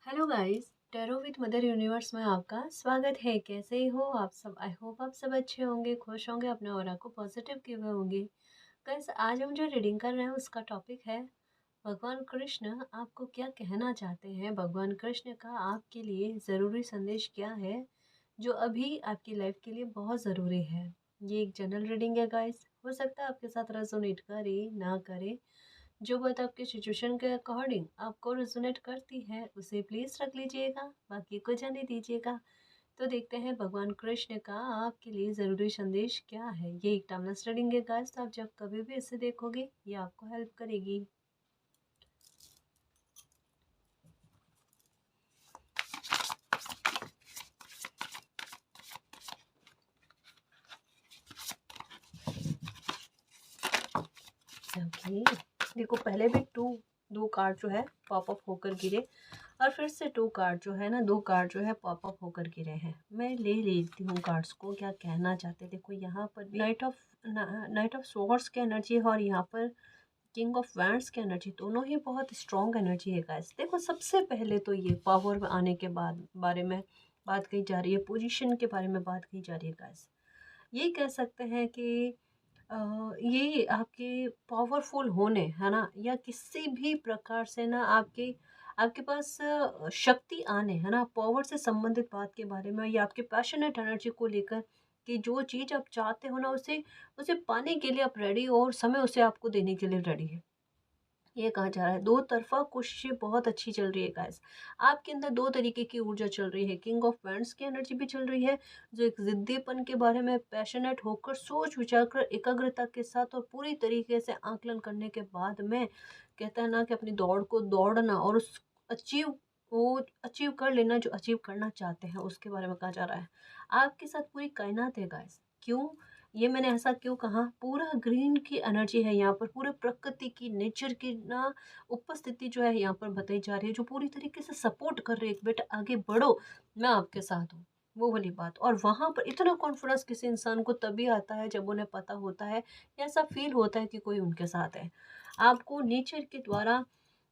Hello guys, tarot with mother universe में आपका स्वागत है। कैसे हो आप सब? आई होप आप सब अच्छे होंगे, खुश होंगे, अपने ऑरा को पॉजिटिव किए हुए होंगे। गाइस, आज हम जो रीडिंग कर रहे हैं उसका टॉपिक है भगवान कृष्ण आपको क्या कहना चाहते हैं। भगवान कृष्ण का आपके लिए ज़रूरी संदेश क्या है जो अभी आपकी लाइफ के लिए बहुत ज़रूरी है। ये एक जनरल रीडिंग है गाइस, हो सकता है आपके साथ रेजोनेट करे ना करे। जो बात आपके सिचुएशन के अकॉर्डिंग आपको रेजोनेट करती है उसे प्लीज रख लीजिएगा, बाकी को जाने दीजिएगा। तो देखते हैं भगवान कृष्ण का आपके लिए ज़रूरी संदेश क्या है। ये एक टाइमलेस रीडिंग है गाइस, तो आप जब कभी भी इसे देखोगे ये आपको हेल्प करेगी। ओके, देखो पहले भी दो कार्ड जो है पॉप अप होकर गिरे और फिर से दो कार्ड जो है ना, दो कार्ड जो है पॉप अप होकर गिरे हैं। मैं ले लेती हूँ कार्ड्स को, क्या कहना चाहते। देखो यहाँ पर भी नाइट ऑफ सोर्ड्स की एनर्जी है और यहाँ पर किंग ऑफ वैंड्स की एनर्जी, दोनों ही बहुत स्ट्रॉन्ग एनर्जी है गाइस। देखो सबसे पहले तो ये पावर में आने के बाद बारे में बात कही जा रही है, पोजीशन के बारे में बात की जा रही है गाइस। ये कह सकते हैं कि ये आपके पावरफुल होने है ना, या किसी भी प्रकार से ना आपके आपके पास शक्ति आने है ना, पावर से संबंधित बात के बारे में, या आपके पैशनेट एनर्जी को लेकर कि जो चीज़ आप चाहते हो ना उसे उसे पाने के लिए आप रेडी हो और समय उसे आपको देने के लिए रेडी है। ये कहा जा रहा है दो तरफा कोशिशें बहुत अच्छी चल रही है गाइस। आपके अंदर दो तरीके की ऊर्जा चल रही है, किंग ऑफ वैंड्स की एनर्जी भी चल रही है, जो एक जिद्दीपन के बारे में पैशनेट होकर सोच विचार कर एकाग्रता के साथ और पूरी तरीके से आकलन करने के बाद में कहता है ना कि अपनी दौड़ को दौड़ना और उस अचीव वो अचीव कर लेना जो अचीव करना चाहते हैं, उसके बारे में कहा जा रहा है। आपके साथ पूरी कायनात है गाइस। क्यों? ये मैंने ऐसा क्यों कहा? पूरा ग्रीन की एनर्जी है यहाँ पर, पूरे प्रकृति की, नेचर की ना उपस्थिति जो है यहाँ पर बताई जा रही है, जो पूरी तरीके से सपोर्ट कर रही है, बेटा आगे बढ़ो, मैं आपके साथ हूँ, वो वाली बात। और वहां पर इतना कॉन्फिडेंस किसी इंसान को तभी आता है जब उन्हें पता होता है, या ऐसा फील होता है कि कोई उनके साथ है। आपको नेचर के द्वारा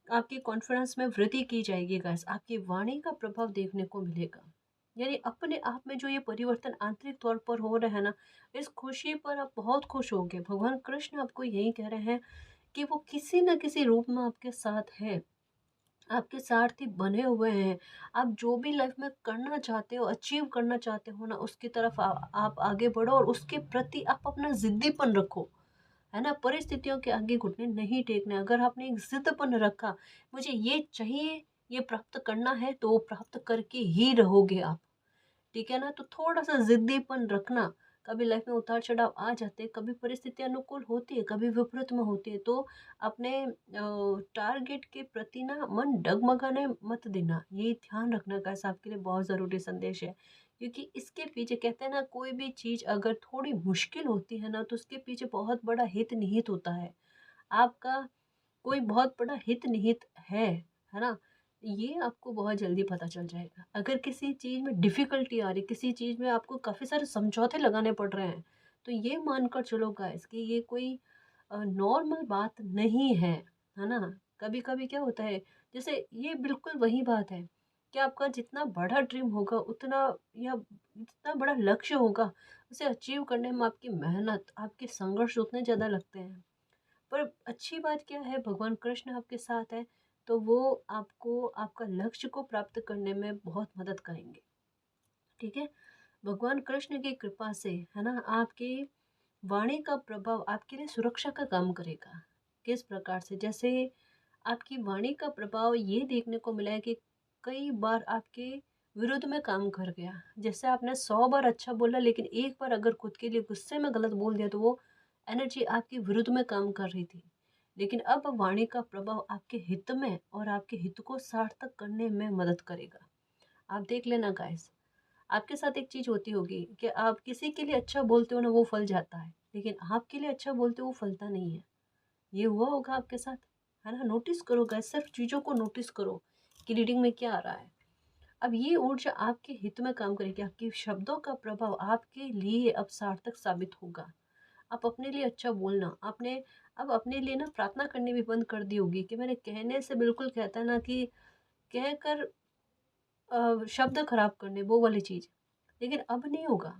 आपकी कॉन्फिडेंस में वृद्धि की जाएगी गाइस। आपकी वाणी का प्रभाव देखने को मिलेगा, यानी अपने आप में जो ये परिवर्तन आंतरिक तौर पर हो रहा है ना, इस खुशी पर आप बहुत खुश होंगे। भगवान कृष्ण आपको यही कह रहे हैं कि वो किसी न किसी रूप में आपके साथ है, आपके सारथी बने हुए हैं। आप जो भी लाइफ में करना चाहते हो, अचीव करना चाहते हो ना, उसकी तरफ आप आगे बढ़ो और उसके प्रति आप अपना जिद्दीपन रखो, है ना। परिस्थितियों के आगे घुटने नहीं टेकने। अगर आपने एक जिद्दपन रखा, मुझे ये चाहिए, ये प्राप्त करना है, तो वो प्राप्त करके ही रहोगे आप, ठीक है ना। तो थोड़ा सा जिद्दीपन रखना। कभी लाइफ में उतार चढ़ाव आ जाते हैं, कभी परिस्थिति अनुकूल होती है, कभी विपरीत में होती है, तो अपने टारगेट के प्रति ना मन डगमगाने मत देना। ये ध्यान रखना का आपके लिए बहुत ज़रूरी संदेश है। क्योंकि इसके पीछे कहते हैं ना, कोई भी चीज़ अगर थोड़ी मुश्किल होती है ना, तो उसके पीछे बहुत बड़ा हित निहित होता है। आपका कोई बहुत बड़ा हित निहित है ना। ये आपको बहुत जल्दी पता चल जाएगा। अगर किसी चीज़ में डिफ़िकल्टी आ रही, किसी चीज़ में आपको काफ़ी सारे समझौते लगाने पड़ रहे हैं, तो ये मानकर चलो गाइस कि ये कोई नॉर्मल बात नहीं है ना। कभी-कभी क्या होता है, जैसे ये बिल्कुल वही बात है कि आपका जितना बड़ा ड्रीम होगा उतना, या जितना बड़ा लक्ष्य होगा, उसे अचीव करने में आपकी मेहनत, आपके संघर्ष उतने ज़्यादा लगते हैं। पर अच्छी बात क्या है, भगवान कृष्ण आपके साथ है, तो वो आपको आपका लक्ष्य को प्राप्त करने में बहुत मदद करेंगे, ठीक है। भगवान कृष्ण की कृपा से है ना, आपकी वाणी का प्रभाव आपके लिए सुरक्षा का काम करेगा। किस प्रकार से? जैसे आपकी वाणी का प्रभाव ये देखने को मिला है कि कई बार आपके विरुद्ध में काम कर गया। जैसे आपने 100 बार अच्छा बोला, लेकिन एक बार अगर खुद के लिए गुस्से में गलत बोल दिया, तो वो एनर्जी आपके विरुद्ध में काम कर रही थी। लेकिन अब वाणी का प्रभाव आपके हित में और आपके हित को सार्थक करने में मदद करेगा। आप देख लेना गाइस, आपके साथ एक चीज होती होगी कि आप किसी के लिए अच्छा बोलते हो ना, वो फल जाता है, लेकिन आपके लिए अच्छा बोलते हो वो फलता नहीं है। ये हुआ होगा आपके साथ, है ना। नोटिस करो गाइस, सिर्फ चीज़ों को नोटिस करो कि रीडिंग में क्या आ रहा है। अब ये ऊर्जा आपके हित में काम करेगी, आपके शब्दों का प्रभाव आपके लिए अब सार्थक साबित होगा। आप अपने लिए अच्छा बोलना, आपने अब अपने लिए ना प्रार्थना करनी भी बंद कर दी होगी कि मैंने कहने से, बिल्कुल कहता है ना कि कहकर शब्द खराब करने, वो वाली चीज़। लेकिन अब नहीं होगा,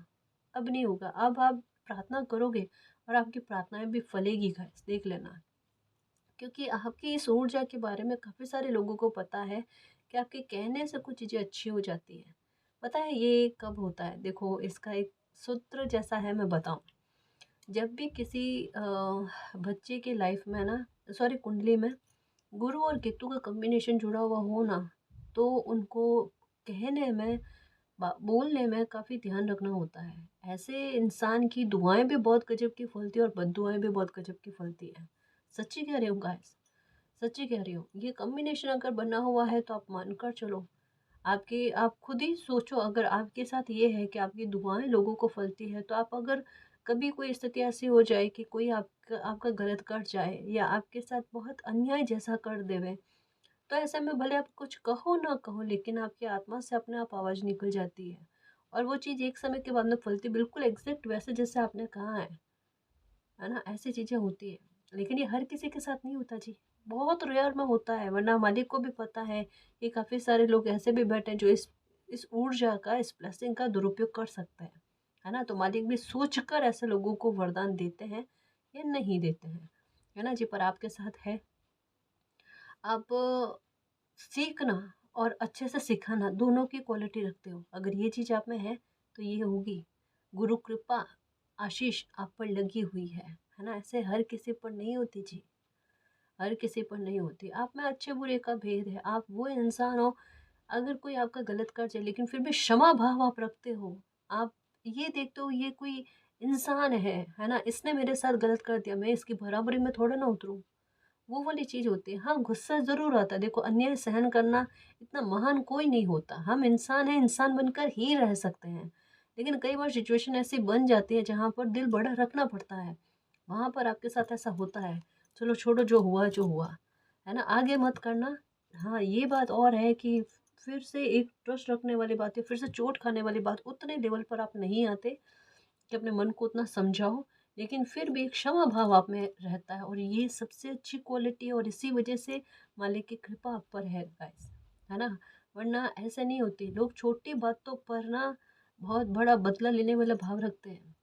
अब नहीं होगा। अब आप प्रार्थना करोगे और आपकी प्रार्थनाएँ भी फलेगी गाइस, देख लेना। क्योंकि आपकी इस ऊर्जा के बारे में काफ़ी सारे लोगों को पता है कि आपके कहने से कुछ चीज़ें अच्छी हो जाती हैं। पता है ये कब होता है? देखो इसका एक सूत्र जैसा है, मैं बताऊँ। जब भी किसी बच्चे की लाइफ में ना, सॉरी कुंडली में गुरु और केतु का कॉम्बिनेशन जुड़ा हुआ हो ना, तो उनको कहने में, बोलने में काफ़ी ध्यान रखना होता है। ऐसे इंसान की दुआएं भी बहुत गजब की फलती है और बद्दुआएं भी बहुत गजब की फलती है। सच्ची कह रही हूँ गाइस, सच्ची कह रही हूँ। ये कॉम्बिनेशन अगर बना हुआ है तो आप मानकर चलो, आपके आप खुद ही सोचो, अगर आपके साथ ये है कि आपकी दुआएं लोगों को फलती है, तो आप अगर कभी कोई स्थिति ऐसी हो जाए कि कोई आपका आपका गलत कर जाए या आपके साथ बहुत अन्याय जैसा कर देवे, तो ऐसे में भले आप कुछ कहो ना कहो, लेकिन आपकी आत्मा से अपने आप आवाज़ निकल जाती है और वो चीज़ एक समय के बाद में फलती, बिल्कुल एग्जैक्ट वैसे जैसे आपने कहा है ना? ऐसी चीज़ें होती है। लेकिन ये हर किसी के साथ नहीं होता जी, बहुत रेयर में होता है। वरना मालिक को भी पता है कि काफ़ी सारे लोग ऐसे भी बैठे हैं जो इस ऊर्जा का, इस ब्लेसिंग का दुरुपयोग कर सकते हैं, है ना? तो मालिक भी सोच कर ऐसे लोगों को वरदान देते हैं या नहीं देते हैं, है ना जी? पर आपके साथ है। आप सीखना और अच्छे से सिखाना, दोनों की क्वालिटी रखते हो। अगर ये चीज़ आप में है तो ये होगी। गुरु कृपा, आशीष आप पर लगी हुई है ना? ऐसे हर किसी पर नहीं होती जी, हर किसी पर नहीं होती। आप में अच्छे बुरे का भेद है। आप वो इंसान हो, अगर कोई आपका गलत कर जाए लेकिन फिर भी क्षमा भाव आप रखते हो। आप ये देखते हो ये कोई इंसान है ना? इसने मेरे साथ गलत कर दिया, मैं इसकी बराबरी में थोड़ा ना उतरूँ। वो वाली चीज़ होती है। हाँ, गुस्सा ज़रूर आता है। देखो अन्याय सहन करना इतना महान कोई नहीं होता। हम इंसान हैं, इंसान बनकर ही रह सकते हैं। लेकिन कई बार सिचुएशन ऐसी बन जाती है जहाँ पर दिल बड़ा रखना पड़ता है। वहाँ पर आपके साथ ऐसा होता है। चलो छोड़ो, जो हुआ, है ना? आगे मत करना। हाँ, ये बात और है कि फिर से एक ट्रस्ट रखने वाली बात है, फिर से चोट खाने वाली बात, उतने लेवल पर आप नहीं आते कि अपने मन को उतना समझाओ, लेकिन फिर भी एक क्षमा भाव आप में रहता है और ये सबसे अच्छी क्वालिटी है और इसी वजह से मालिक की कृपा आप पर है गाइस, है ना? वरना ऐसा नहीं होती, लोग छोटी बातों पर ना बहुत बड़ा बदला लेने वाला भाव रखते हैं।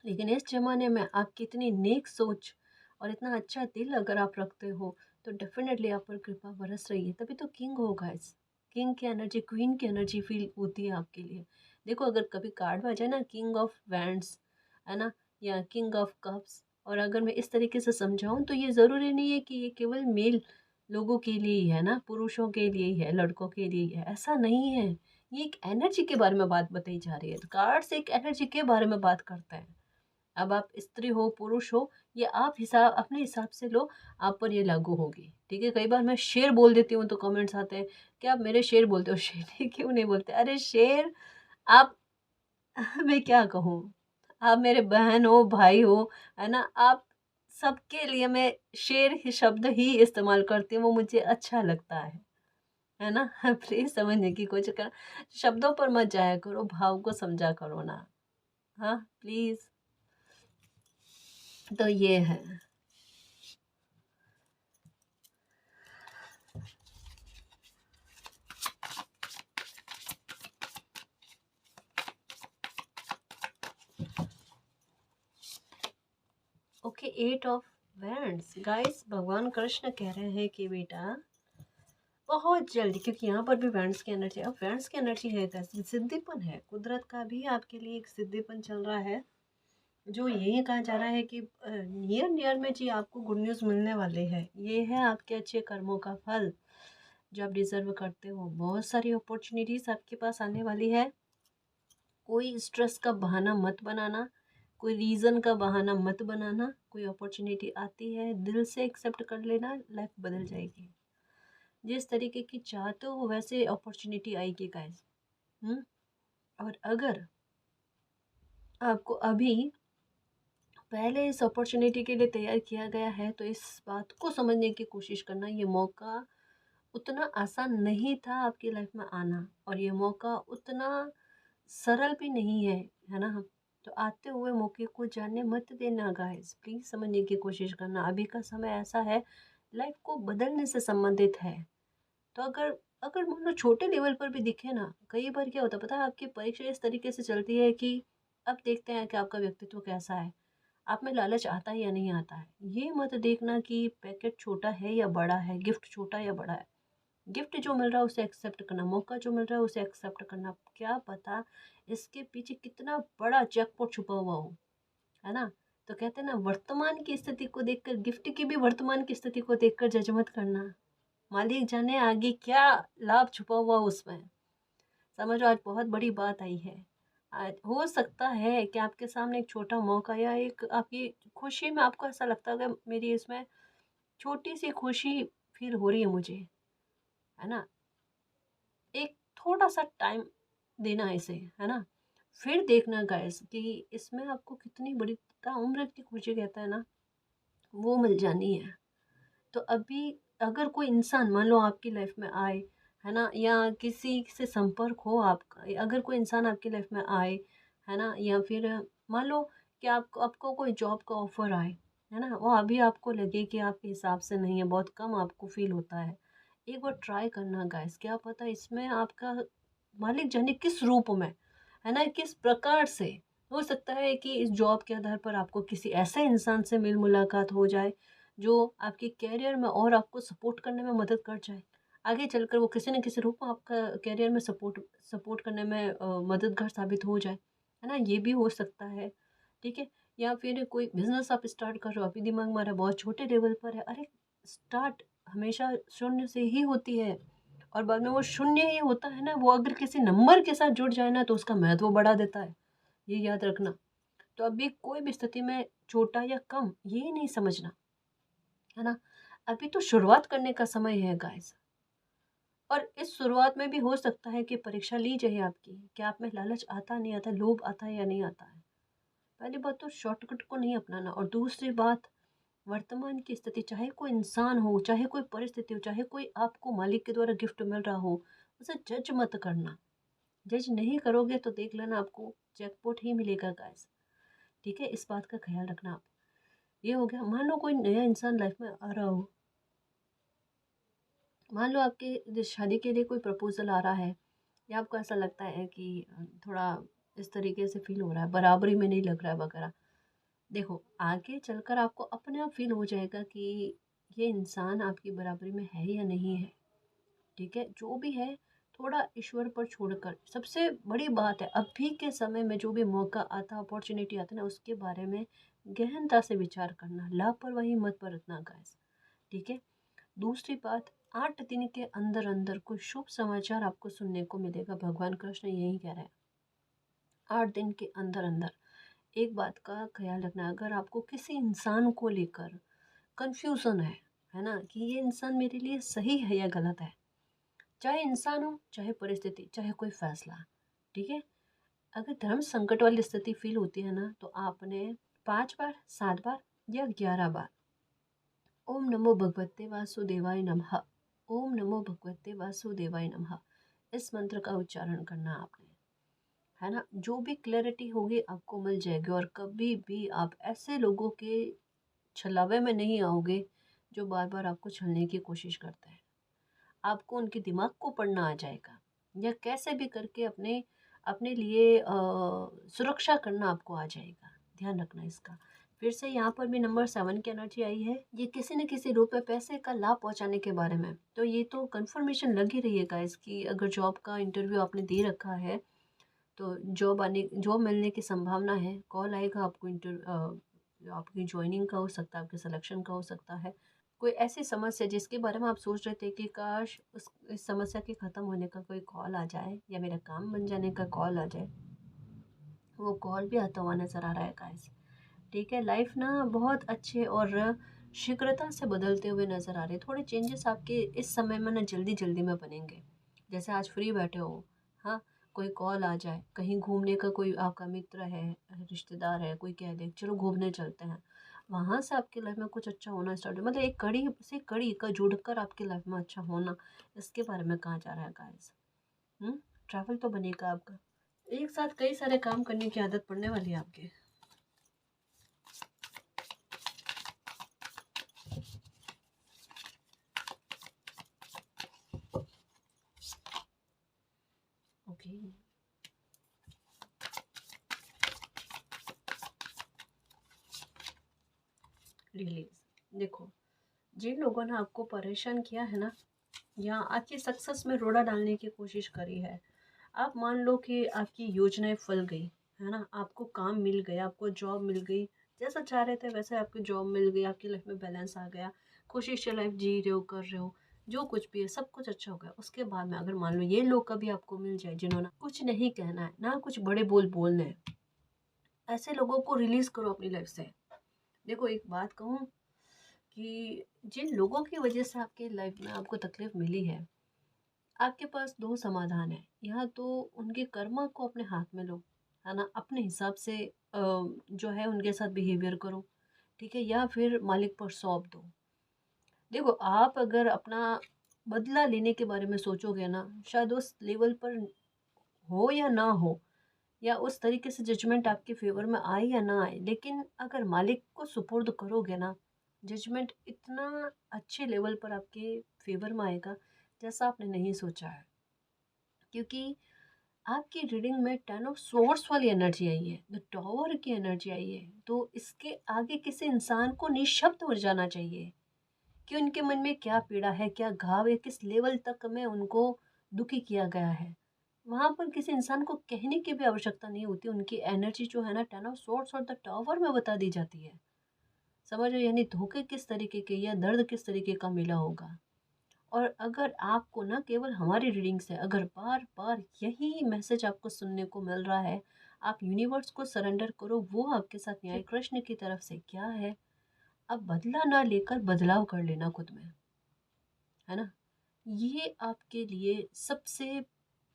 लेकिन इस ज़माने में आपकी इतनी नेक सोच और इतना अच्छा दिल अगर आप रखते हो, तो डेफ़िनेटली आप पर कृपा बरस रही है, तभी तो किंग हो गाइस। किंग की एनर्जी, क्वीन की एनर्जी फ़ील होती है आपके लिए। देखो अगर कभी कार्ड में आ जाए ना किंग ऑफ वैंड्स, है ना? या किंग ऑफ कप्स, और अगर मैं इस तरीके से समझाऊँ तो ये ज़रूरी नहीं है कि ये केवल मेल लोगों के लिए ही है ना, पुरुषों के लिए ही है, लड़कों के लिए ही है, ऐसा नहीं है। ये एक एनर्जी के बारे में बात बताई जा रही है। तो कार्ड्स एक एनर्जी के बारे में बात करते हैं। अब आप स्त्री हो, पुरुष हो, ये आप हिसाब अपने हिसाब से लो, आप पर ये लागू होगी, ठीक है? कई बार मैं शेर बोल देती हूँ तो कमेंट्स आते हैं, "क्या आप मेरे शेर बोलते हो?" शेर क्यों नहीं बोलते? अरे शेर आप मैं क्या कहूँ? आप मेरे बहन हो, भाई हो, है ना? आप सबके लिए मैं शेर ही शब्द ही इस्तेमाल करती हूँ, वो मुझे अच्छा लगता है ना? प्लीज़ समझने की कोशिश करो, शब्दों पर मत जाया करो, भाव को समझा करो ना, हाँ? प्लीज़। तो ये है। ओके, 8 ऑफ वैंड्स गाइस, भगवान कृष्ण कह रहे हैं कि बेटा बहुत जल्दी, क्योंकि यहाँ पर भी वैंड्स की एनर्जी, अब वैंड्स की एनर्जी है कैसे, सिद्धिपन है, कुदरत का भी आपके लिए एक सिद्धिपन चल रहा है, जो यही कहा जा रहा है कि नियर नियर में जी आपको गुड न्यूज़ मिलने वाले हैं। ये है आपके अच्छे कर्मों का फल जो आप डिजर्व करते हो। बहुत सारी अपॉर्चुनिटीज आपके पास आने वाली है। कोई स्ट्रेस का बहाना मत बनाना, कोई रीज़न का बहाना मत बनाना। कोई अपॉर्चुनिटी आती है, दिल से एक्सेप्ट कर लेना, लाइफ बदल जाएगी। जिस तरीके की चाहते हो वैसे अपॉर्चुनिटी आएगी गाइस। और अगर आपको अभी पहले इस अपॉर्चुनिटी के लिए तैयार किया गया है, तो इस बात को समझने की कोशिश करना, ये मौका उतना आसान नहीं था आपकी लाइफ में आना, और ये मौका उतना सरल भी नहीं है ना? तो आते हुए मौके को जाने मत देना गाइस, प्लीज़ समझने की कोशिश करना। अभी का समय ऐसा है, लाइफ को बदलने से संबंधित है। तो अगर अगर मान लो छोटे लेवल पर भी दिखे ना, कई बार क्या होता है पता है, आपकी परीक्षा इस तरीके से चलती है कि अब देखते हैं कि आपका व्यक्तित्व कैसा है, आप में लालच आता है या नहीं आता है। ये मत देखना कि पैकेट छोटा है या बड़ा है, गिफ्ट छोटा या बड़ा है। गिफ्ट जो मिल रहा है उसे एक्सेप्ट करना, मौका जो मिल रहा है उसे एक्सेप्ट करना। क्या पता इसके पीछे कितना बड़ा जैकपॉट छुपा हुआ हो, है ना। तो कहते हैं ना, वर्तमान की स्थिति को देखकर, गिफ्ट की भी वर्तमान की स्थिति को देखकर जज मत करना। मालिक जाने आगे क्या लाभ छुपा हुआ उसमें। समझो, आज बहुत बड़ी बात आई है। आज हो सकता है कि आपके सामने एक छोटा मौका या एक आपकी खुशी में आपको ऐसा लगता है कि मेरी इसमें छोटी सी खुशी फील हो रही है मुझे, है ना। एक थोड़ा सा टाइम देना इसे, है ना। फिर देखना गाइस कि इसमें आपको कितनी बड़ी उम्र की खुशी कहता है ना, वो मिल जानी है। तो अभी अगर कोई इंसान मान लो आपकी लाइफ में आए, है ना, या किसी से संपर्क हो आपका, अगर कोई इंसान आपकी लाइफ में आए, है ना, या फिर मान लो कि आपको आपको कोई जॉब का ऑफर आए, है ना, वो अभी आपको लगे कि आपके हिसाब से नहीं है, बहुत कम आपको फील होता है, एक बार ट्राई करना गाइस। क्या पता इसमें आपका मालिक जाने किस रूप में, है ना, किस प्रकार से। हो सकता है कि इस जॉब के आधार पर आपको किसी ऐसे इंसान से मिल मुलाकात हो जाए जो आपके कैरियर में और आपको सपोर्ट करने में मदद कर जाए। आगे चलकर वो किसी न किसी रूप में आपका कैरियर में सपोर्ट सपोर्ट करने में मददगार साबित हो जाए, है ना, ये भी हो सकता है। ठीक है। या फिर कोई बिजनेस आप स्टार्ट कर रहे हो, अभी दिमाग हमारा बहुत छोटे लेवल पर है, अरे स्टार्ट हमेशा शून्य से ही होती है, और बाद में वो शून्य ही होता है ना, वो अगर किसी नंबर के साथ जुड़ जाए ना तो उसका महत्व बढ़ा देता है, ये याद रखना। तो अभी कोई भी स्थिति में छोटा या कम ये नहीं समझना, है ना। अभी तो शुरुआत करने का समय है गाइस। और इस शुरुआत में भी हो सकता है कि परीक्षा ली जाए आपकी, कि आप में लालच आता नहीं आता, लोभ आता है या नहीं आता है। पहली बात तो शॉर्टकट को नहीं अपनाना, और दूसरी बात वर्तमान की स्थिति, चाहे कोई इंसान हो, चाहे कोई परिस्थिति हो, चाहे कोई आपको मालिक के द्वारा गिफ्ट मिल रहा हो, उसे जज मत करना। जज नहीं करोगे तो देख लेना आपको जैकपॉट ही मिलेगा गाइस। ठीक है, इस बात का ख्याल रखना आप। ये हो गया। मान लो कोई नया इंसान लाइफ में आ रहा हो, मान लो आपके शादी के लिए कोई प्रपोजल आ रहा है, या आपको ऐसा लगता है कि थोड़ा इस तरीके से फील हो रहा है, बराबरी में नहीं लग रहा है वगैरह। देखो, आगे चलकर आपको अपने आप फील हो जाएगा कि ये इंसान आपकी बराबरी में है या नहीं है। ठीक है, जो भी है थोड़ा ईश्वर पर छोड़कर। सबसे बड़ी बात है, अभी के समय में जो भी मौका आता, अपॉर्चुनिटी आता है ना, उसके बारे में गहनता से विचार करना, लापरवाही मत बरतना गाइस। ठीक है। दूसरी बात, 8 दिन के अंदर अंदर कोई शुभ समाचार आपको सुनने को मिलेगा, भगवान कृष्ण यही कह रहे हैं। 8 दिन के अंदर अंदर एक बात का ख्याल रखना, अगर आपको किसी इंसान को लेकर कंफ्यूजन है ना, कि ये इंसान मेरे लिए सही है या गलत है, चाहे इंसान हो, चाहे परिस्थिति, चाहे कोई फैसला। ठीक है। अगर धर्म संकट वाली स्थिति फील होती है ना, तो आपने 5 बार, 7 बार या 11 बार ओम नमो भगवते वासुदेवाय नमः, ओम नमो भगवते वासुदेवाय नमः, इस मंत्र का उच्चारण करना आपने, है ना। जो भी क्लैरिटी होगी आपको मिल जाएगी, और कभी भी आप ऐसे लोगों के छलावे में नहीं आओगे जो बार बार आपको छलने की कोशिश करते हैं। आपको उनके दिमाग को पढ़ना आ जाएगा, या कैसे भी करके अपने अपने लिए सुरक्षा करना आपको आ जाएगा। ध्यान रखना इसका। फिर से यहाँ पर भी नंबर 7 की एनर्जी आई है, ये किसी न किसी रूप में पैसे का लाभ पहुँचाने के बारे में। तो ये तो कंफर्मेशन लग ही रही है गाइस कि अगर जॉब का इंटरव्यू आपने दे रखा है तो जॉब मिलने की संभावना है। कॉल आएगा आपको, आपकी ज्वाइनिंग का हो सकता है, आपके सिलेक्शन का हो सकता है। कोई ऐसी समस्या जिसके बारे में आप सोच रहे थे कि काश इस समस्या के ख़त्म होने का कोई कॉल आ जाए, या मेरा काम बन जाने का कॉल आ जाए, वो कॉल भी आता हुआ नज़र आ रहा है गाइस। ठीक है, लाइफ ना बहुत अच्छे और शीघ्रता से बदलते हुए नज़र आ रहे हैं। थोड़े चेंजेस आपके इस समय में ना जल्दी जल्दी में बनेंगे। जैसे आज फ्री बैठे हो, हाँ, कोई कॉल आ जाए, कहीं घूमने का कोई आपका मित्र है, रिश्तेदार है, कोई कह दे चलो घूमने चलते हैं, वहाँ से आपकी लाइफ में कुछ अच्छा होना स्टार्ट हो, मतलब एक कड़ी से कड़ी का जुड़कर आपकी लाइफ में अच्छा होना, इसके बारे में कहा जा रहा है गाइस। ट्रैवल तो बनेगा आपका, एक साथ कई सारे काम करने की आदत पड़ने वाली है आपके। Okay, release. देखो, जिन लोगों ने आपको परेशान किया है ना, या आपकी सक्सेस में रोड़ा डालने की कोशिश करी है, आप मान लो कि आपकी योजनाएं फल गई, है ना, आपको काम मिल गया, आपको जॉब मिल गई, जैसा चाह रहे थे वैसे आपकी जॉब मिल गई, आपकी लाइफ में बैलेंस आ गया, खुशी से लाइफ जी रहे हो, कर रहे हो, जो कुछ भी है सब कुछ अच्छा हो गया। उसके बाद में अगर मान लो ये लोग कभी आपको मिल जाए जिन्होंने कुछ नहीं कहना है ना, कुछ बड़े बोल बोलने हैं, ऐसे लोगों को रिलीज करो अपनी लाइफ से। देखो, एक बात कहूँ कि जिन लोगों की वजह से आपके लाइफ में आपको तकलीफ मिली है, आपके पास दो समाधान है। या तो उनके कर्मा को अपने हाथ में लो, है ना, अपने हिसाब से जो है उनके साथ बिहेवियर करो, ठीक है, या फिर मालिक पर सौंप दो। देखो, आप अगर अपना बदला लेने के बारे में सोचोगे ना, शायद उस लेवल पर हो या ना हो, या उस तरीके से जजमेंट आपके फेवर में आए या ना आए, लेकिन अगर मालिक को सुपुर्द करोगे ना, जजमेंट इतना अच्छे लेवल पर आपके फेवर में आएगा जैसा आपने नहीं सोचा है। क्योंकि आपकी रीडिंग में 10 ऑफ सोर्स वाली एनर्जी आई है, द टॉवर की एनर्जी आई है, तो इसके आगे किसी इंसान को निशब्द हो जाना चाहिए कि उनके मन में क्या पीड़ा है, क्या घाव है, किस लेवल तक में उनको दुखी किया गया है। वहां पर किसी इंसान को कहने की भी आवश्यकता नहीं होती, उनकी एनर्जी जो है ना 10 ऑफ सोर्स और द टॉवर में बता दी जाती है। समझ रहे हो? यानी धोखे किस तरीके के या दर्द किस तरीके का मिला होगा। और अगर आपको ना केवल हमारी रीडिंग से अगर बार बार यही मैसेज आपको सुनने को मिल रहा है, आप यूनिवर्स को सरेंडर करो, वो आपके साथ न्याय कृष्ण की तरफ से क्या है, अब बदला ना लेकर बदलाव कर लेना खुद में, है ना, ये आपके लिए सबसे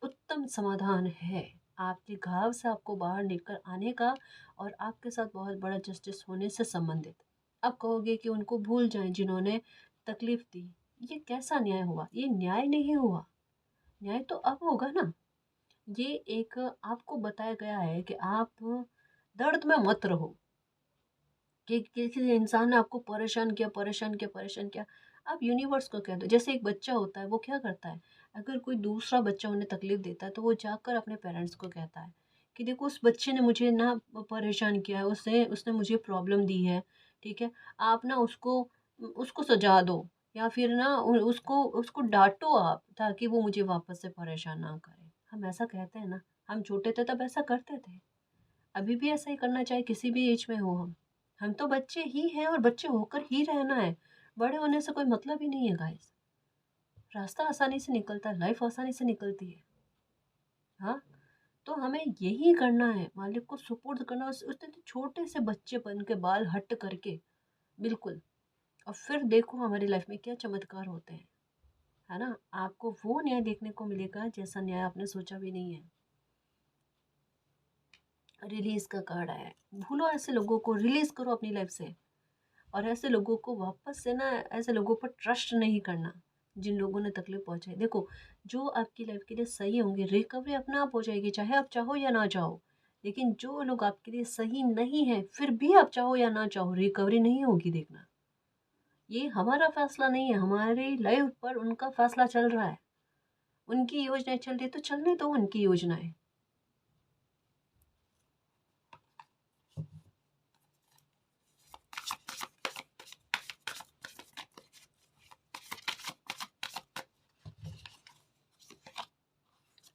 उत्तम समाधान है आपके घाव से आपको बाहर निकल आने का, और आपके साथ बहुत बड़ा जस्टिस होने से संबंधित। अब कहोगे कि उनको भूल जाएं जिन्होंने तकलीफ दी, ये कैसा न्याय हुआ? ये न्याय नहीं हुआ। न्याय तो अब होगा ना। ये एक आपको बताया गया है कि आप दर्द में मत रहो, कि किसी इंसान ने आपको परेशान किया, परेशान किया, परेशान किया, आप यूनिवर्स को कह दो। जैसे एक बच्चा होता है, वो क्या करता है, अगर कोई दूसरा बच्चा उन्हें तकलीफ देता है तो वो जाकर अपने पेरेंट्स को कहता है कि देखो उस बच्चे ने मुझे ना परेशान किया है, उसने उसने मुझे प्रॉब्लम दी है, ठीक है, आप ना उसको उसको सजा दो, या फिर ना उसको उसको डांटो आप, ताकि वो मुझे वापस से परेशान ना करे। हम ऐसा कहते हैं ना, हम छोटे थे तब ऐसा करते थे, अभी भी ऐसा ही करना, चाहे किसी भी एज में हो हम तो बच्चे ही हैं और बच्चे होकर ही रहना है। बड़े होने से कोई मतलब ही नहीं है गाइस। रास्ता आसानी से निकलता है, लाइफ आसानी से निकलती है। हाँ, तो हमें यही करना है, मालिक को सुपुर्द करना, उसने तो छोटे से बच्चेपन के बाल हट करके, बिल्कुल। और फिर देखो हमारी लाइफ में क्या चमत्कार होते हैं, है ना, आपको वो न्याय देखने को मिलेगा जैसा न्याय आपने सोचा भी नहीं है। रिलीज का कार्ड आया है, भूलो ऐसे लोगों को, रिलीज करो अपनी लाइफ से। और ऐसे लोगों को वापस से ना, ऐसे लोगों पर ट्रस्ट नहीं करना जिन लोगों ने तकलीफ पहुंचाई। देखो, जो आपकी लाइफ के लिए सही होंगे, रिकवरी अपने आप हो जाएगी, चाहे आप चाहो या ना चाहो। लेकिन जो लोग आपके लिए सही नहीं है, फिर भी आप चाहो या ना चाहो, रिकवरी नहीं होगी। देखना, ये हमारा फैसला नहीं है, हमारी लाइफ पर उनका फैसला चल रहा है। उनकी योजनाएं चल रही है तो चलने दो उनकी योजनाएं।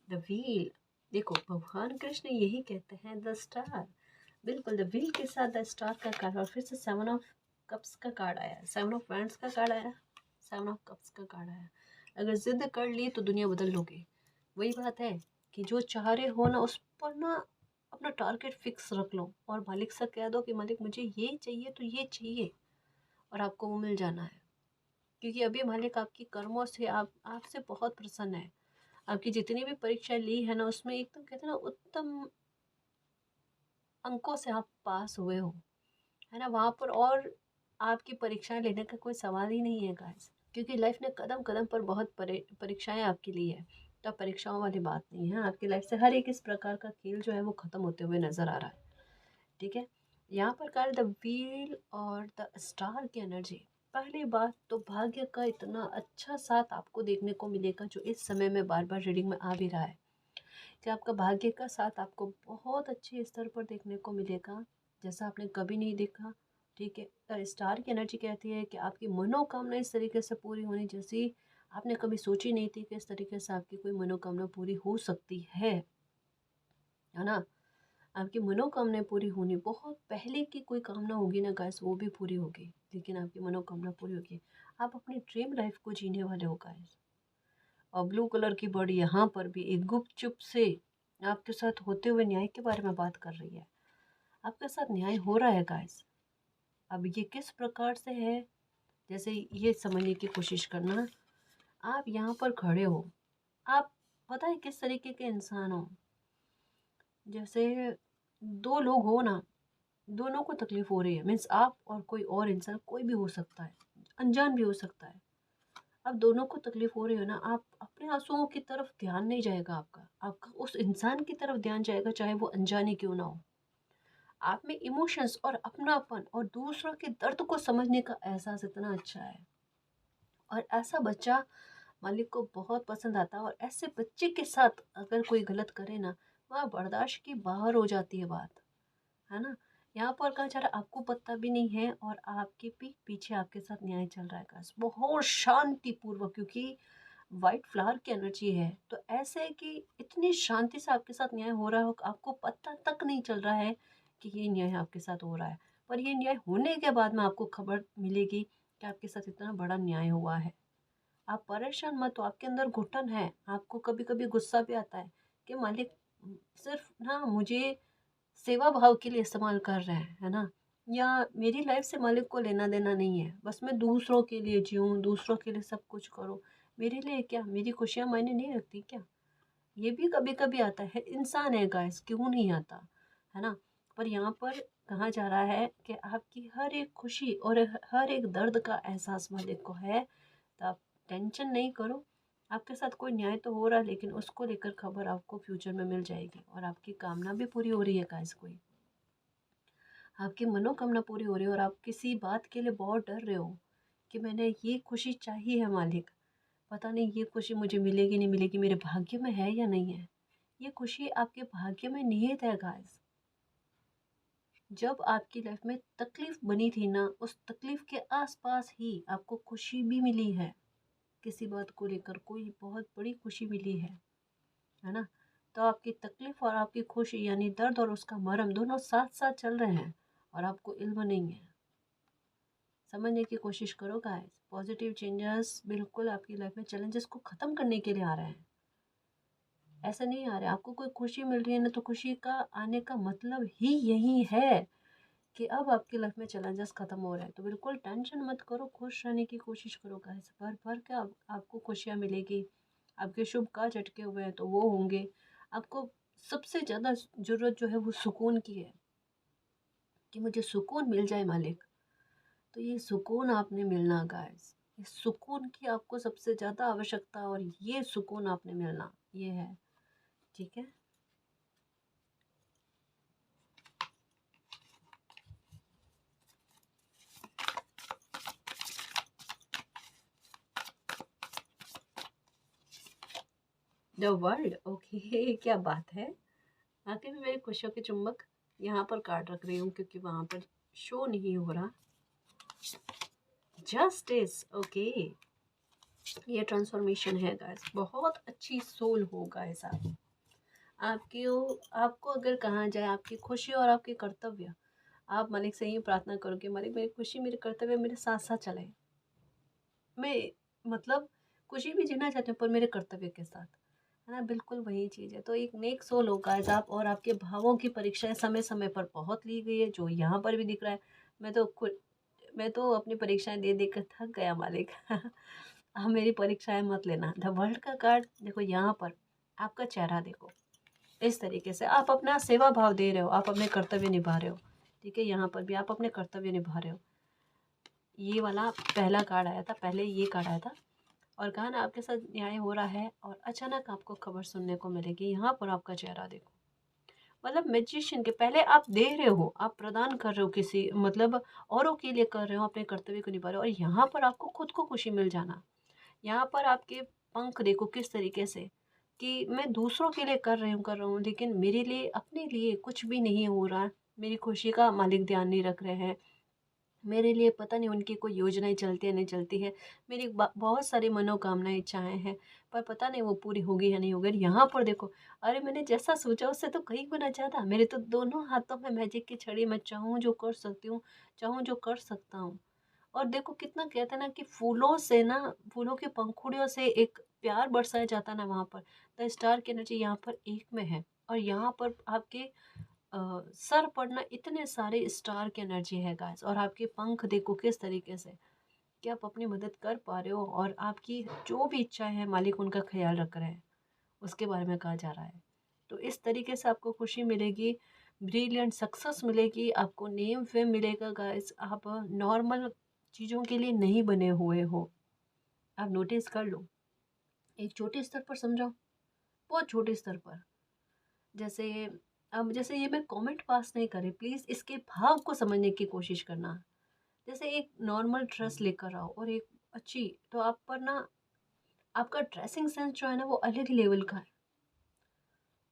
The wheel. देखो, भगवान कृष्ण यही कहते हैं, द स्टार। बिल्कुल, द व्हील के साथ द स्टार का कार्ड, और फिर से 7 ऑफ कप्स का कार्ड आया, 7 ऑफ वैंड्स का कार्ड आया, 7 ऑफ कप्स का कार्ड आया। अगर जिद कर ली तो दुनिया बदल लोगे। वही बात है कि जो चाह रहे हो ना, उस पर ना अपना टारगेट फिक्स रख लो, और मालिक से कह दो कि मालिक मुझे ये चाहिए तो ये चाहिए, और आपको वो मिल जाना है। क्योंकि अभी मालिक आपकी कर्मों से आपसे बहुत प्रसन्न है। आपकी जितनी भी परीक्षाएं ली है ना, उसमें एकदम कहते हैं ना, उत्तम अंकों से आप पास हुए हो, है ना, वहाँ पर और आपकी परीक्षाएं लेने का कोई सवाल ही नहीं है गाइस। क्योंकि लाइफ ने कदम कदम पर बहुत परीक्षाएं आपके लिए है। तो परीक्षाओं वाली बात नहीं है, आपकी लाइफ से हर एक इस प्रकार का खेल जो है वो खत्म होते हुए नजर आ रहा है, ठीक है। यहाँ पर कार्ड द व्हील और द स्टार की एनर्जी। पहली बात तो भाग्य का इतना अच्छा साथ आपको देखने को मिलेगा, जो इस समय में बार बार रीडिंग में आ भी रहा है। कि आपका भाग्य का साथ आपको बहुत अच्छे स्तर पर देखने को मिलेगा, जैसा आपने कभी नहीं देखा। ठीक है, स्टार की एनर्जी कहती है कि आपकी मनोकामना इस तरीके से पूरी होनी जैसी आपने कभी सोची नहीं थी कि इस तरीके से आपकी कोई मनोकामना पूरी हो सकती है ना। आपकी मनोकामना पूरी होनी, बहुत पहले की कोई कामना होगी ना गाइस, वो भी पूरी होगी, लेकिन आपकी मनोकामना पूरी होगी। आप अपनी ड्रीम लाइफ को जीने वाले हो गाइस। और ब्लू कलर की बॉडी यहाँ पर भी एक गुपचुप से आपके साथ होते हुए न्याय के बारे में बात कर रही है। आपके साथ न्याय हो रहा है गाइस। अब ये किस प्रकार से है, जैसे ये समझने की कोशिश करना। आप यहाँ पर खड़े हो, आप पता है किस तरीके के इंसान हो। जैसे दो लोग हो ना, दोनों को तकलीफ हो रही है, मीन्स आप और कोई और इंसान, कोई भी हो सकता है, अनजान भी हो सकता है। अब दोनों को तकलीफ हो रही है ना, आप अपने आंसुओं की तरफ ध्यान नहीं जाएगा आपका, आपका उस इंसान की तरफ ध्यान जाएगा, चाहे वो अनजाने क्यों ना हो। आप में इमोशंस और अपनापन और दूसरों के दर्द को समझने का एहसास इतना अच्छा है, और ऐसा बच्चा मालिक को बहुत पसंद आता है। और ऐसे बच्चे के साथ अगर कोई गलत करे ना, वह बर्दाश्त की बाहर हो जाती है बात, है ना। यहाँ पर का चारा आपको पता भी नहीं है, और आपके पीठ पीछे आपके साथ न्याय चल रहा है गाइस, बहुत शांतिपूर्वक, क्योंकि वाइट फ्लावर की एनर्जी है। तो ऐसे है कि इतनी शांति से आपके साथ न्याय हो रहा हो, आपको पता तक नहीं चल रहा है कि ये न्याय आपके साथ हो रहा है। पर ये न्याय होने के बाद में आपको खबर मिलेगी कि आपके साथ इतना बड़ा न्याय हुआ है। आप परेशान मत हो, आपके अंदर घुटन है, आपको कभी कभी गुस्सा भी आता है कि मालिक सिर्फ ना मुझे सेवा भाव के लिए इस्तेमाल कर रहे हैं, है ना। या मेरी लाइफ से मालिक को लेना देना नहीं है, बस मैं दूसरों के लिए जीऊँ, दूसरों के लिए सब कुछ करूँ। मेरे लिए क्या, मेरी खुशियाँ मायने नहीं रखती क्या। ये भी कभी कभी आता है, इंसान है गाइस, क्यों नहीं आता, है ना। पर यहाँ पर कहा जा रहा है कि आपकी हर एक खुशी और हर एक दर्द का एहसास मालिक को है। तो आप टेंशन नहीं करो, आपके साथ कोई न्याय तो हो रहा है, लेकिन उसको लेकर खबर आपको फ्यूचर में मिल जाएगी, और आपकी कामना भी पूरी हो रही है गाइस। कोई आपकी मनोकामना पूरी हो रही है, और आप किसी बात के लिए बहुत डर रहे हो कि मैंने ये खुशी चाहिए है मालिक, पता नहीं ये खुशी मुझे मिलेगी नहीं मिलेगी, मेरे भाग्य में है या नहीं है। ये खुशी आपके भाग्य में निहित है गाइस। जब आपकी लाइफ में तकलीफ बनी थी ना, उस तकलीफ के आसपास ही आपको खुशी भी मिली है। किसी बात को लेकर कोई बहुत बड़ी खुशी मिली है ना। तो आपकी तकलीफ और आपकी खुशी, यानी दर्द और उसका मरहम, दोनों साथ साथ चल रहे हैं, और आपको इल्म नहीं है। समझने की कोशिश करो गाइस, पॉजिटिव चेंजेस बिल्कुल आपकी लाइफ में चैलेंजेस को ख़त्म करने के लिए आ रहे हैं। ऐसा नहीं आ रहा है। आपको कोई खुशी मिल रही है ना, तो खुशी का आने का मतलब ही यही है कि अब आपकी लाइफ में चैलेंजेस ख़त्म हो रहे हैं। तो बिल्कुल टेंशन मत करो, खुश रहने की कोशिश करो गाइस। भर भर के आपको खुशियाँ मिलेगी। आपके शुभ कार्य अटके हुए हैं तो वो होंगे। आपको सबसे ज़्यादा ज़रूरत जो है वो सुकून की है, कि मुझे सुकून मिल जाए मालिक। तो ये सुकून आपने मिलना गाइस, इस सुकून की आपको सबसे ज़्यादा आवश्यकता, और ये सुकून आपने मिलना, ये है। ठीक है। द वर्ल्ड, ओके क्या बात है। आखिर में मेरी खुशियों के चुम्बक यहाँ पर काट रख रही हूँ, क्योंकि वहाँ पर शो नहीं हो रहा। Justice, okay. ये ट्रांसफॉर्मेशन है गाइस, बहुत अच्छी सोल हो गाइस। आपकी आपको अगर कहा जाए आपकी खुशी और आपके कर्तव्य, आप मालिक से ही प्रार्थना करो कि मालिक मेरी खुशी मेरे कर्तव्य मेरे साथ साथ चले। मैं मतलब खुशी भी जीना चाहती हूँ, पर मेरे कर्तव्य के साथ, है ना। बिल्कुल वही चीज़ है। तो एक नेक सोल होगा आज आप, और आपके भावों की परीक्षाएं समय समय पर बहुत ली गई है, जो यहाँ पर भी दिख रहा है। मैं तो अपनी परीक्षाएं दे देकर थक गया मालिक। आप मेरी परीक्षाएं मत लेना। द वर्ल्ड का कार्ड देखो, यहाँ पर आपका चेहरा देखो, इस तरीके से आप अपना सेवा भाव दे रहे हो, आप अपने कर्तव्य निभा रहे हो। ठीक है, यहाँ पर भी आप अपने कर्तव्य निभा रहे हो। ये वाला पहला कार्ड आया था, पहले ये कार्ड आया था, और कहा ना आपके साथ न्याय हो रहा है, और अचानक आपको खबर सुनने को मिलेगी। यहाँ पर आपका चेहरा देखो, मतलब मैजिशियन के पहले आप दे रहे हो, आप प्रदान कर रहे हो, किसी मतलब औरों के लिए कर रहे हो, अपने कर्तव्य को निभा रहे हो, और यहाँ पर आपको खुद को खुशी मिल जाना। यहाँ पर आपके पंख देखो किस तरीके से, कि मैं दूसरों के लिए कर रहा हूँ, लेकिन मेरे लिए, अपने लिए कुछ भी नहीं हो रहा। मेरी खुशी का मालिक ध्यान नहीं रख रहे हैं। मेरे लिए पता नहीं उनकी कोई योजनाएं चलती है नहीं चलती है। मेरी बहुत सारी मनोकामनाएं, इच्छाएं हैं, पर पता नहीं वो पूरी होगी या नहीं होगी। यहाँ पर देखो, अरे मैंने जैसा सोचा उससे तो कई गुना ज़्यादा। मेरे तो दोनों हाथों में मैजिक की छड़ी, मैं चाहूँ जो कर सकती हूँ, चाहूँ जो कर सकता हूँ। और देखो कितना कहते हैं ना कि फूलों से ना, फूलों की पंखुड़ियों से एक प्यार बरसाया जाता है ना, वहाँ पर द स्टार की एनर्जी यहाँ पर एक में है। और यहाँ पर आपके सर पर ना इतने सारे स्टार की एनर्जी है गाइस। और आपके पंख देखो किस तरीके से कि आप अपनी मदद कर पा रहे हो, और आपकी जो भी इच्छाएं हैं मालिक उनका ख्याल रख रहे हैं, उसके बारे में कहा जा रहा है। तो इस तरीके से आपको खुशी मिलेगी, ब्रिलियंट सक्सेस मिलेगी, आपको नेम फेम मिलेगा गाइस। आप नॉर्मल चीज़ों के लिए नहीं बने हुए हो। आप नोटिस कर लो, एक छोटे स्तर पर समझाओ, बहुत छोटे स्तर पर। जैसे अब जैसे ये मैं कमेंट पास नहीं करे, प्लीज़ इसके भाव को समझने की कोशिश करना। जैसे एक नॉर्मल ड्रेस लेकर आओ और एक अच्छी, तो आप पर ना आपका ड्रेसिंग सेंस जो है ना वो अलग लेवल का है,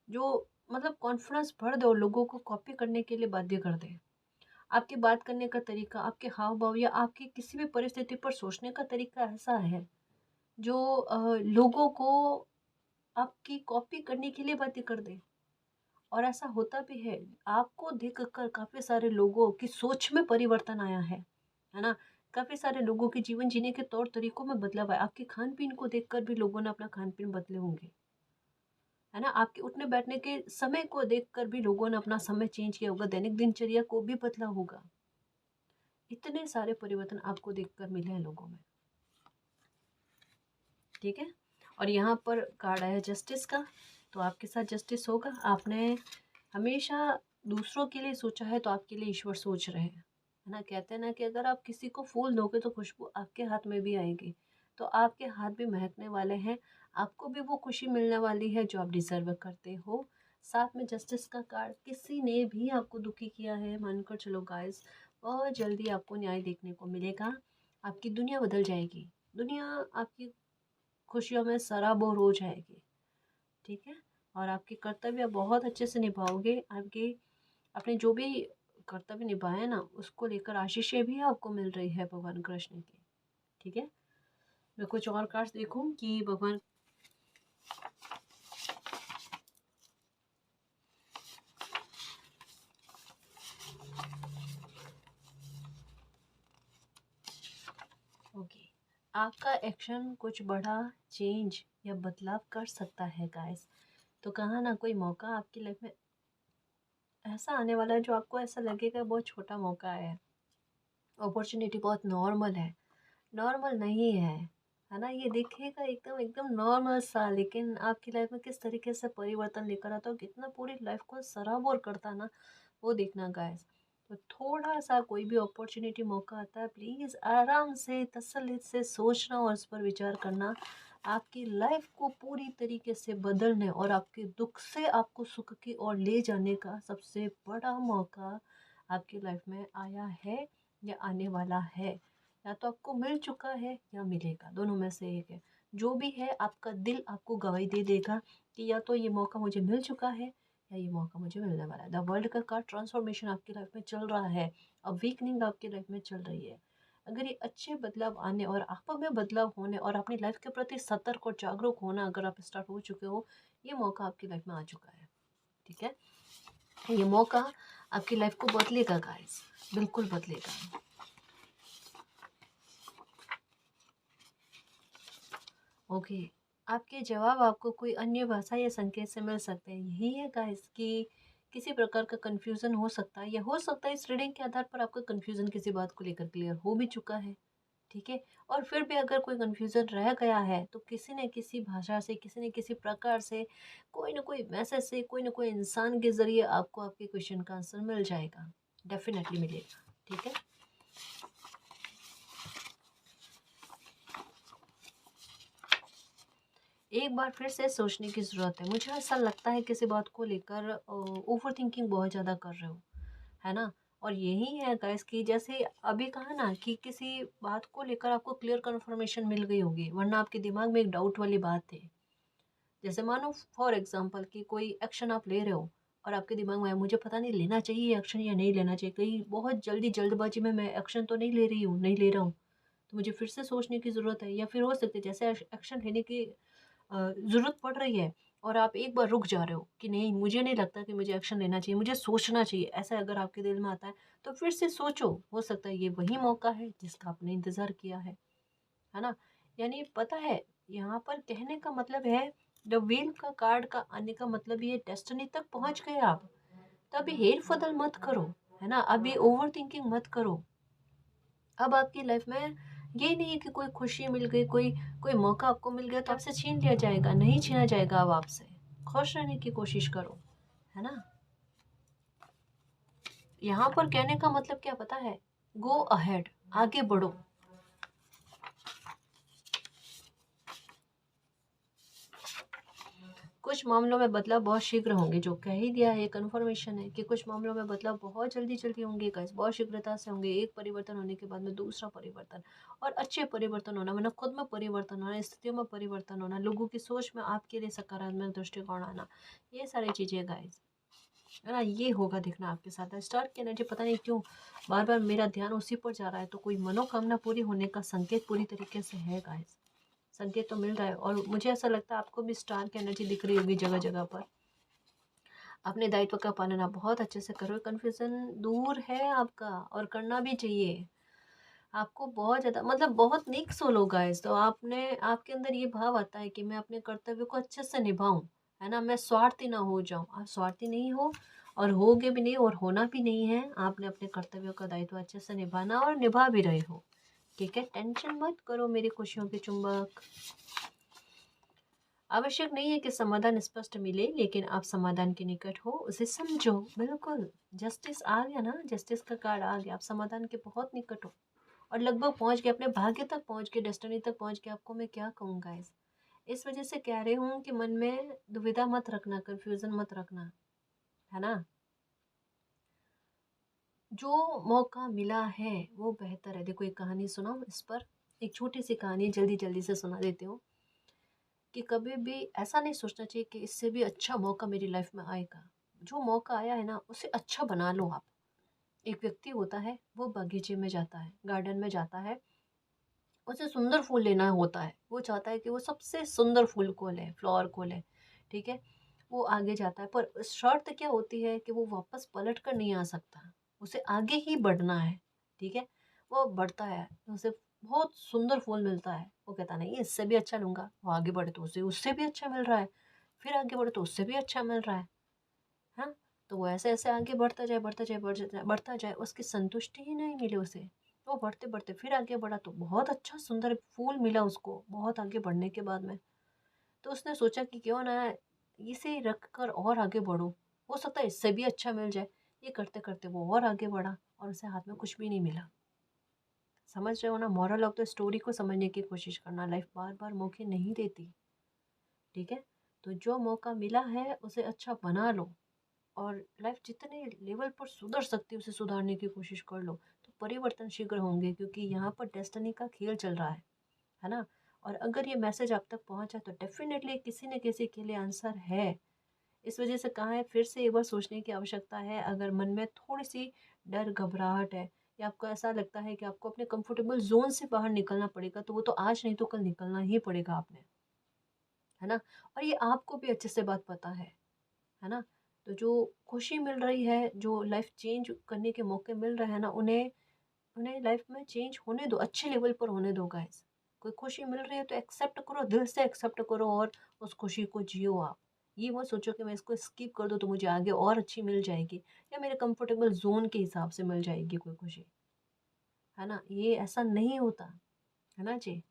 जो मतलब कॉन्फिडेंस भर दे और लोगों को कॉपी करने के लिए बाध्य कर दे। आपकी बात करने का तरीका, आपके हाव भाव, या आपकी किसी भी परिस्थिति पर सोचने का तरीका ऐसा है जो लोगों को आपकी कॉपी करने के लिए बाध्य कर दे। और ऐसा होता भी है, आपको देखकर काफ़ी सारे लोगों की सोच में परिवर्तन आया है ना? काफ़ी सारे लोगों के जीवन जीने के तौर तरीकों में बदलाव आया। आपके खान-पीन को देखकर भी लोगों ने अपना खान-पीन बदले होंगे, है ना? आपके उठने-बैठने के समय को देखकर भी लोगों ने अपना समय चेंज किया होगा, दैनिक दिनचर्या को भी बदला होगा। इतने सारे परिवर्तन आपको देखकर मिले हैं लोगों में, ठीक है? और यहाँ पर कार्ड आया जस्टिस का, तो आपके साथ जस्टिस होगा। आपने हमेशा दूसरों के लिए सोचा है, तो आपके लिए ईश्वर सोच रहे हैं, है ना? कहते हैं ना कि अगर आप किसी को फूल दोगे तो खुशबू आपके हाथ में भी आएगी। तो आपके हाथ भी महकने वाले हैं, आपको भी वो खुशी मिलने वाली है जो आप डिजर्व करते हो। साथ में जस्टिस का कार्ड, किसी ने भी आपको दुखी किया है, मानकर चलो गाइस, बहुत जल्दी आपको न्याय देखने को मिलेगा। आपकी दुनिया बदल जाएगी, दुनिया आपकी खुशियों में सराबोर हो जाएगी, ठीक है? और आपके कर्तव्य बहुत अच्छे से निभाओगे। आपके आपने जो भी कर्तव्य निभाया ना, उसको लेकर आशीषें भी आपको मिल रही है भगवान कृष्ण की, ठीक है? मैं कुछ और कार्ड्स देखूं कि भगवान, ओके, आपका एक्शन कुछ बड़ा चेंज या बदलाव कर सकता है गाइस। तो कहा ना, कोई मौका आपकी लाइफ में ऐसा आने वाला है जो आपको ऐसा लगेगा बहुत छोटा मौका है, अपॉर्चुनिटी बहुत नॉर्मल है, नॉर्मल नहीं है ना? ये दिखेगा एकदम एकदम नॉर्मल सा, लेकिन आपकी लाइफ में किस तरीके से परिवर्तन लेकर आता है, कितना पूरी लाइफ को सराबोर करता है ना, वो देखना गाइस। तो थोड़ा सा कोई भी अपॉर्चुनिटी मौका आता है, प्लीज़ आराम से तसल्ली से सोचना और इस पर विचार करना। आपकी लाइफ को पूरी तरीके से बदलने और आपके दुख से आपको सुख की ओर ले जाने का सबसे बड़ा मौका आपकी लाइफ में आया है या आने वाला है। या तो आपको मिल चुका है या मिलेगा, दोनों में से एक है। जो भी है, आपका दिल आपको गवाही दे देगा कि या तो ये मौका मुझे मिल चुका है या ये मौका मुझे मिलने वाला है। द वर्ल्ड का कार्ड, ट्रांसफॉर्मेशन आपकी लाइफ में चल रहा है, अवेकनिंग आपकी लाइफ में चल रही है। अगर ये अच्छे बदलाव आने और आप में बदलाव होने और अपनी लाइफ के प्रति सतर्क और जागरूक होना अगर आप स्टार्ट हो चुके हो, ये मौका आपकी लाइफ में आ चुका है, ठीक है? ये मौका आपकी लाइफ को बदलेगा गाइस, बिल्कुल बदलेगा। ओके, आपके जवाब आपको कोई अन्य भाषा या संकेत से मिल सकते हैं। यही है गाइस कि किसी प्रकार का कन्फ्यूज़न हो सकता है, या हो सकता है इस रीडिंग के आधार पर आपका कन्फ्यूज़न किसी बात को लेकर क्लियर हो भी चुका है, ठीक है? और फिर भी अगर कोई कन्फ्यूज़न रह गया है, तो किसी न किसी भाषा से, किसी न किसी प्रकार से, कोई न कोई मैसेज से, कोई न कोई इंसान के ज़रिए आपको आपके क्वेश्चन का आंसर मिल जाएगा, डेफ़िनेटली मिलेगा, ठीक है? एक बार फिर से सोचने की ज़रूरत है। मुझे ऐसा लगता है किसी बात को लेकर ओवर थिंकिंग बहुत ज़्यादा कर रहे हो, है ना? और यही है गाइस कि जैसे अभी कहा ना कि किसी बात को लेकर आपको क्लियर कन्फर्मेशन मिल गई होगी, वरना आपके दिमाग में एक डाउट वाली बात थी। जैसे मानो फॉर एग्जांपल कि कोई एक्शन आप ले रहे हो और आपके दिमाग में है मुझे पता नहीं लेना चाहिए एक्शन या नहीं लेना चाहिए, कहीं बहुत जल्दबाजी में मैं एक्शन तो नहीं ले रही हूँ, नहीं ले रहा हूँ, तो मुझे फिर से सोचने की ज़रूरत है। या फिर हो सकती है जैसे एक्शन लेने की ज़रूरत पड़ रही है और आप एक बार रुक जा रहे हो कि नहीं मुझे नहीं लगता कि मुझे एक्शन लेना चाहिए, मुझे सोचना चाहिए, ऐसा अगर आपके दिल में आता है तो फिर से सोचो, हो सकता है ये वही मौका है जिसका आपने इंतज़ार किया है ना? यानी पता है यहाँ पर कहने का मतलब है द व्हील का कार्ड का आने का मतलब ये डेस्टिनी तक पहुंच गए आप, तो अभी हेर फदल मत करो, है ना? अभी ओवर थिंकिंग मत करो। अब आपकी लाइफ में ये नहीं है कि कोई खुशी मिल गई, कोई कोई मौका आपको मिल गया तो आपसे छीन लिया जाएगा, नहीं छीना जाएगा। अब आपसे खुश रहने की कोशिश करो, है ना? यहाँ पर कहने का मतलब क्या पता है, गो अहेड, आगे बढ़ो। कुछ मामलों में बदलाव बहुत शीघ्र होंगे, जो कह ही दिया है, कंफर्मेशन है कि कुछ मामलों में बदलाव बहुत जल्दी जल्दी होंगे गाइस, बहुत शीघ्रता से होंगे। एक परिवर्तन होने के बाद में दूसरा परिवर्तन, और अच्छे परिवर्तन होना, मतलब खुद में परिवर्तन होना, स्थितियों में परिवर्तन होना, लोगों की सोच में आपके लिए सकारात्मक दृष्टिकोण आना, ये सारी चीज़ें गाइस, है ना? ये होगा देखना आपके साथ। स्टार की एनर्जी पता नहीं क्यों बार बार मेरा ध्यान उसी पर जा रहा है, तो कोई मनोकामना पूरी होने का संकेत पूरी तरीके से है गाइस, संकेत तो मिल रहा है। और मुझे ऐसा लगता है आपको भी स्टार की एनर्जी दिख रही होगी जगह जगह पर। अपने दायित्व का पालन आप बहुत अच्छे से करो, कन्फ्यूजन दूर है आपका और करना भी चाहिए। आपको बहुत ज़्यादा मतलब बहुत नेक सोल होगा इस, तो आपने आपके अंदर ये भाव आता है कि मैं अपने कर्तव्य को अच्छे से निभाऊं, है ना? मैं स्वार्थी ना हो जाऊं। आप स्वार्थी नहीं हो और होगे भी नहीं और होना भी नहीं है। आपने अपने कर्तव्यों का दायित्व अच्छे से निभाना और निभा भी रहे हो, ठीक है? टेंशन मत करो मेरी खुशियों के चुंबक। आवश्यक नहीं है कि समाधान स्पष्ट मिले, लेकिन आप समाधान के निकट हो, उसे समझो। बिल्कुल, जस्टिस आ गया ना, जस्टिस का कार्ड आ गया, आप समाधान के बहुत निकट हो और लगभग पहुंच गए, अपने भाग्य तक पहुंच गए, डेस्टिनी तक पहुंच गए। आपको मैं क्या कहूँगा इस वजह से कह रही हूँ कि मन में दुविधा मत रखना, कंफ्यूजन मत रखना, है ना? जो मौका मिला है वो बेहतर है। देखो एक कहानी सुनाओ इस पर, एक छोटी सी कहानी जल्दी जल्दी से सुना देती हूँ कि कभी भी ऐसा नहीं सोचना चाहिए कि इससे भी अच्छा मौका मेरी लाइफ में आएगा। जो मौका आया है ना उसे अच्छा बना लो आप। एक व्यक्ति होता है, वो बगीचे में जाता है, गार्डन में जाता है, उसे सुंदर फूल लेना होता है, वो चाहता है कि वो सबसे सुंदर फूल को ले, फ्लावर को ले, ठीक है? वो आगे जाता है, पर शर्त क्या होती है कि वो वापस पलट कर नहीं आ सकता, उसे आगे ही बढ़ना है, ठीक है? वो बढ़ता है तो उसे बहुत सुंदर फूल मिलता है, वो कहता नहीं इससे भी अच्छा लूंगा, वो आगे बढ़े तो उसे उससे भी अच्छा मिल रहा है, फिर आगे बढ़े तो उससे भी अच्छा मिल रहा है। हाँ, तो वो ऐसे ऐसे आगे बढ़ता जाए, बढ़ता जाए, बढ़ता जाए, उसकी संतुष्टि ही नहीं मिले उसे। वो बढ़ते बढ़ते फिर आगे बढ़ा तो बहुत अच्छा सुंदर फूल मिला उसको, बहुत आगे बढ़ने के बाद में। तो उसने सोचा कि क्यों ना इसे रख कर और आगे बढ़ो, हो सकता है इससे भी अच्छा मिल जाए। ये करते करते वो और आगे बढ़ा और उसे हाथ में कुछ भी नहीं मिला। समझ रहे हो ना? मॉरल ऑफ द स्टोरी को समझने की कोशिश करना, लाइफ बार बार मौके नहीं देती, ठीक है? तो जो मौका मिला है उसे अच्छा बना लो और लाइफ जितने लेवल पर सुधर सकती है उसे सुधारने की कोशिश कर लो, तो परिवर्तन शीघ्र होंगे, क्योंकि यहाँ पर डेस्टिनी का खेल चल रहा है ना? और अगर ये मैसेज आप तक पहुंचा तो डेफिनेटली किसी न किसी के लिए आंसर है। इस वजह से कहा है, फिर से एक बार सोचने की आवश्यकता है। अगर मन में थोड़ी सी डर घबराहट है या आपको ऐसा लगता है कि आपको अपने कंफर्टेबल जोन से बाहर निकलना पड़ेगा, तो वो तो आज नहीं तो कल निकलना ही पड़ेगा आपने, है ना? और ये आपको भी अच्छे से बात पता है ना? तो जो खुशी मिल रही है, जो लाइफ चेंज करने के मौके मिल रहे हैं ना, उन्हें उन्हें लाइफ में चेंज होने दो, अच्छे लेवल पर होने दो गाइस। कोई खुशी मिल रही है तो एक्सेप्ट करो, दिल से एक्सेप्ट करो और उस खुशी को जियो आप। ये मत सोचो कि मैं इसको स्किप कर दूँ तो मुझे आगे और अच्छी मिल जाएगी या मेरे कंफर्टेबल जोन के हिसाब से मिल जाएगी कोई खुशी, है ना? ये ऐसा नहीं होता, है ना जी?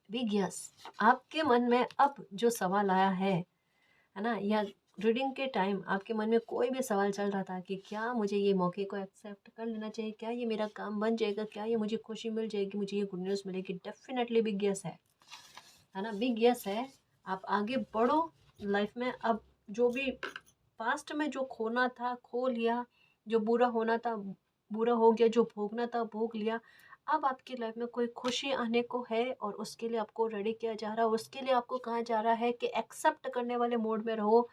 Big yes. आपके मन में अब जो सवाल आया है ना? या रीडिंग के टाइम आपके मन में कोई भी सवाल चल रहा था कि क्या मुझे ये मौके को एक्सेप्ट कर लेना चाहिए, क्या ये मेरा काम बन जाएगा, क्या ये मुझे खुशी मिल जाएगी, मुझे ये गुड न्यूज़ मिलेगी, डेफिनेटली बिग यस है ना? बिग यस है। आप आगे बढ़ो लाइफ में। अब जो भी पास्ट में जो खोना था खो लिया, जो बुरा होना था बुरा हो गया, जो भोगना था भोग लिया। अब आपकी लाइफ में कोई खुशी आने को है और उसके लिए आपको रेडी किया जा रहा है, उसके लिए आपको कहा जा रहा है कि एक्सेप्ट करने वाले मोड में रहो।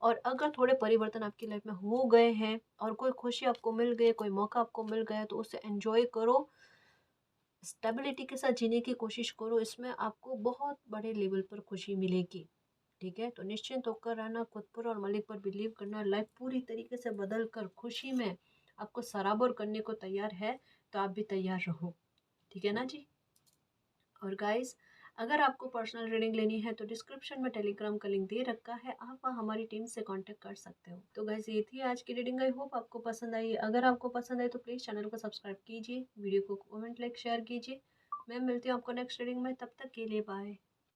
और अगर थोड़े परिवर्तन आपकी लाइफ में हो गए हैं और कोई खुशी आपको मिल गई, कोई मौका आपको मिल गया, तो उसे एंजॉय करो, स्टेबिलिटी के साथ जीने की कोशिश करो। इसमें आपको बहुत बड़े लेवल पर खुशी मिलेगी। ठीक है, तो निश्चिंत होकर रहना, खुद पर और मालिक पर बिलीव करना। लाइफ पूरी तरीके से बदल कर खुशी में आपको सराबोर करने को तैयार है, तो आप भी तैयार रहो। ठीक है ना जी। और गाइस, अगर आपको पर्सनल रीडिंग लेनी है तो डिस्क्रिप्शन में टेलीग्राम का लिंक दे रखा है, आप वहाँ हमारी टीम से कांटेक्ट कर सकते हो। तो गाइस, ये थी आज की रीडिंग। आई होप आपको पसंद आई। अगर आपको पसंद आई तो प्लीज़ चैनल को सब्सक्राइब कीजिए, वीडियो को कमेंट लाइक शेयर कीजिए। मैं मिलती हूँ आपको नेक्स्ट रीडिंग में, तब तक के लिए बाय।